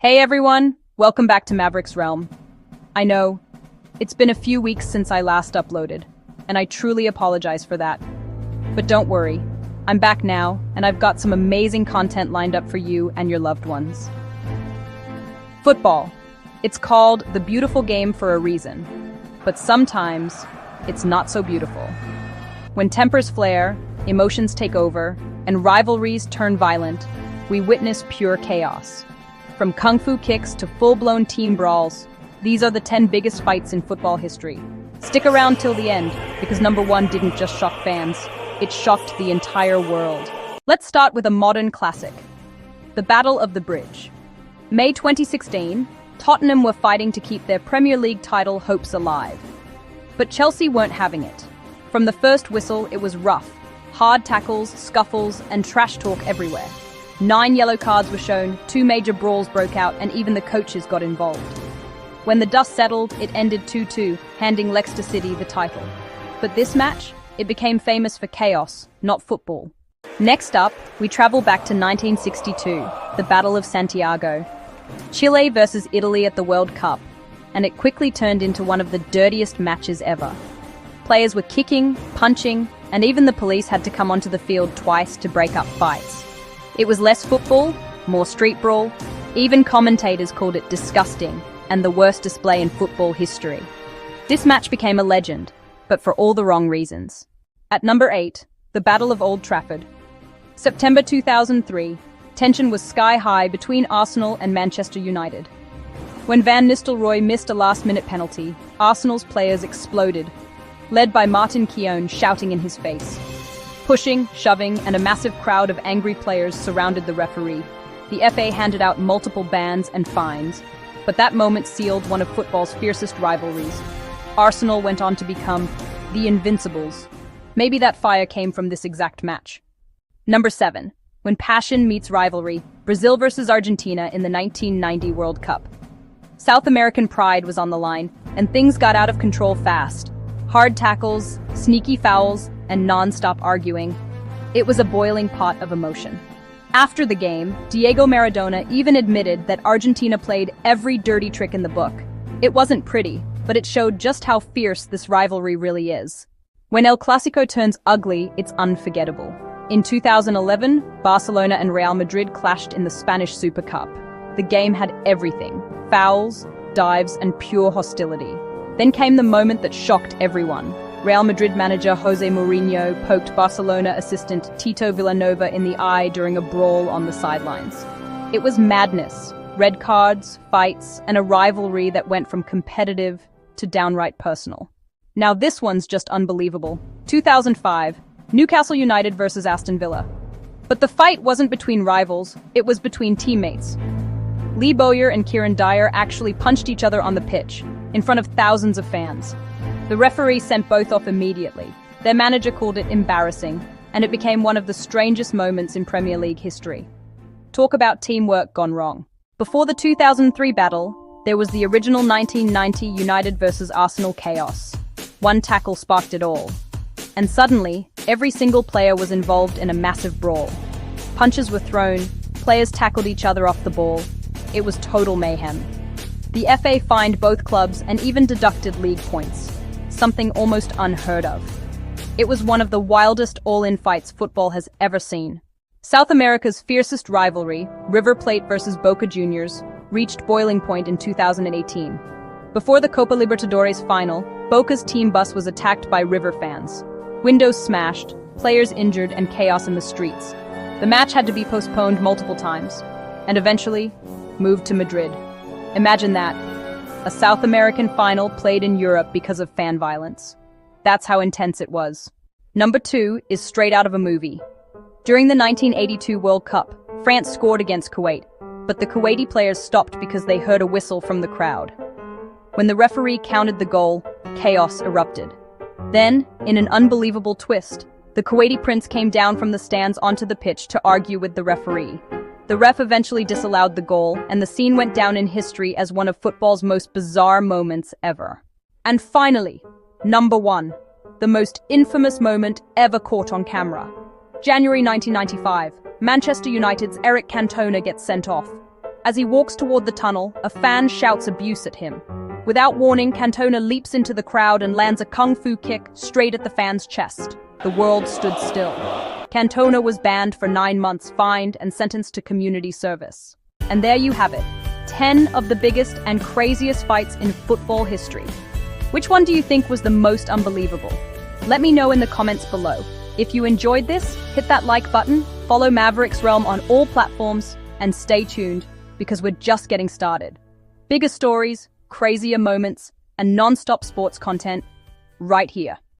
Hey everyone, welcome back to MaverixRealm. I know, it's been a few weeks since I last uploaded, and I truly apologize for that. But don't worry, I'm back now, and I've got some amazing content lined up for you and your loved ones. Football. It's called the beautiful game for a reason, but sometimes it's not so beautiful. When tempers flare, emotions take over, and rivalries turn violent, we witness pure chaos. From kung fu kicks to full-blown team brawls, these are the 10 biggest fights in football history. Stick around till the end, because number one didn't just shock fans, it shocked the entire world. Let's start with a modern classic, the Battle of the Bridge. May 2016, Tottenham were fighting to keep their Premier League title hopes alive. But Chelsea weren't having it. From the first whistle, it was rough. Hard tackles, scuffles, and trash talk everywhere. 9 yellow cards were shown, 2 major brawls broke out, and even the coaches got involved. When the dust settled, it ended 2-2, handing Leicester City the title. But this match, it became famous for chaos, not football. Next up, we travel back to 1962, the Battle of Santiago. Chile versus Italy at the World Cup, and it quickly turned into one of the dirtiest matches ever. Players were kicking, punching, and even the police had to come onto the field twice to break up fights. It was less football, more street brawl. Even commentators called it disgusting and the worst display in football history. This match became a legend, but for all the wrong reasons. At number 8, the Battle of Old Trafford. September 2003, tension was sky-high between Arsenal and Manchester United. When Van Nistelrooy missed a last-minute penalty, Arsenal's players exploded, led by Martin Keown shouting in his face. Pushing, shoving, and a massive crowd of angry players surrounded the referee. The FA handed out multiple bans and fines, but that moment sealed one of football's fiercest rivalries. Arsenal went on to become the Invincibles. Maybe that fire came from this exact match. Number 7. When passion meets rivalry, Brazil versus Argentina in the 1990 World Cup. South American pride was on the line, and things got out of control fast. Hard tackles, sneaky fouls, and non-stop arguing. It was a boiling pot of emotion. After the game, Diego Maradona even admitted that Argentina played every dirty trick in the book. It wasn't pretty, but it showed just how fierce this rivalry really is. When El Clásico turns ugly, it's unforgettable. In 2011, Barcelona and Real Madrid clashed in the Spanish Super Cup. The game had everything: fouls, dives, and pure hostility. Then came the moment that shocked everyone. Real Madrid manager Jose Mourinho poked Barcelona assistant Tito Vilanova in the eye during a brawl on the sidelines. It was madness, red cards, fights, and a rivalry that went from competitive to downright personal. Now this one's just unbelievable. 2005, Newcastle United versus Aston Villa. But the fight wasn't between rivals, it was between teammates. Lee Bowyer and Kieran Dyer actually punched each other on the pitch, in front of thousands of fans. The referee sent both off immediately. Their manager called it embarrassing, and it became one of the strangest moments in Premier League history. Talk about teamwork gone wrong. Before the 2003 battle, there was the original 1990 United versus Arsenal chaos. One tackle sparked it all. And suddenly, every single player was involved in a massive brawl. Punches were thrown, players tackled each other off the ball. It was total mayhem. The FA fined both clubs and even deducted league points. Something almost unheard of. It was one of the wildest all-in fights football has ever seen. South America's fiercest rivalry, River Plate versus Boca Juniors, reached boiling point in 2018. Before the Copa Libertadores final, Boca's team bus was attacked by River fans. Windows smashed, players injured, and chaos in the streets. The match had to be postponed multiple times, and eventually moved to Madrid. Imagine that. A South American final played in Europe because of fan violence. That's how intense it was. Number 2 is straight out of a movie. During the 1982 World Cup, France scored against Kuwait, but the Kuwaiti players stopped because they heard a whistle from the crowd. When the referee counted the goal, chaos erupted. Then, in an unbelievable twist, the Kuwaiti prince came down from the stands onto the pitch to argue with the referee. The ref eventually disallowed the goal, and the scene went down in history as one of football's most bizarre moments ever. And finally, number 1, the most infamous moment ever caught on camera. January 1995, Manchester United's Eric Cantona gets sent off. As he walks toward the tunnel, a fan shouts abuse at him. Without warning, Cantona leaps into the crowd and lands a kung fu kick straight at the fan's chest. The world stood still. Cantona was banned for 9 months, fined, and sentenced to community service. And there you have it, 10 of the biggest and craziest fights in football history. Which one do you think was the most unbelievable? Let me know in the comments below. If you enjoyed this, hit that like button, follow MaverixRealm on all platforms, and stay tuned, because we're just getting started. Bigger stories, crazier moments, and non-stop sports content right here.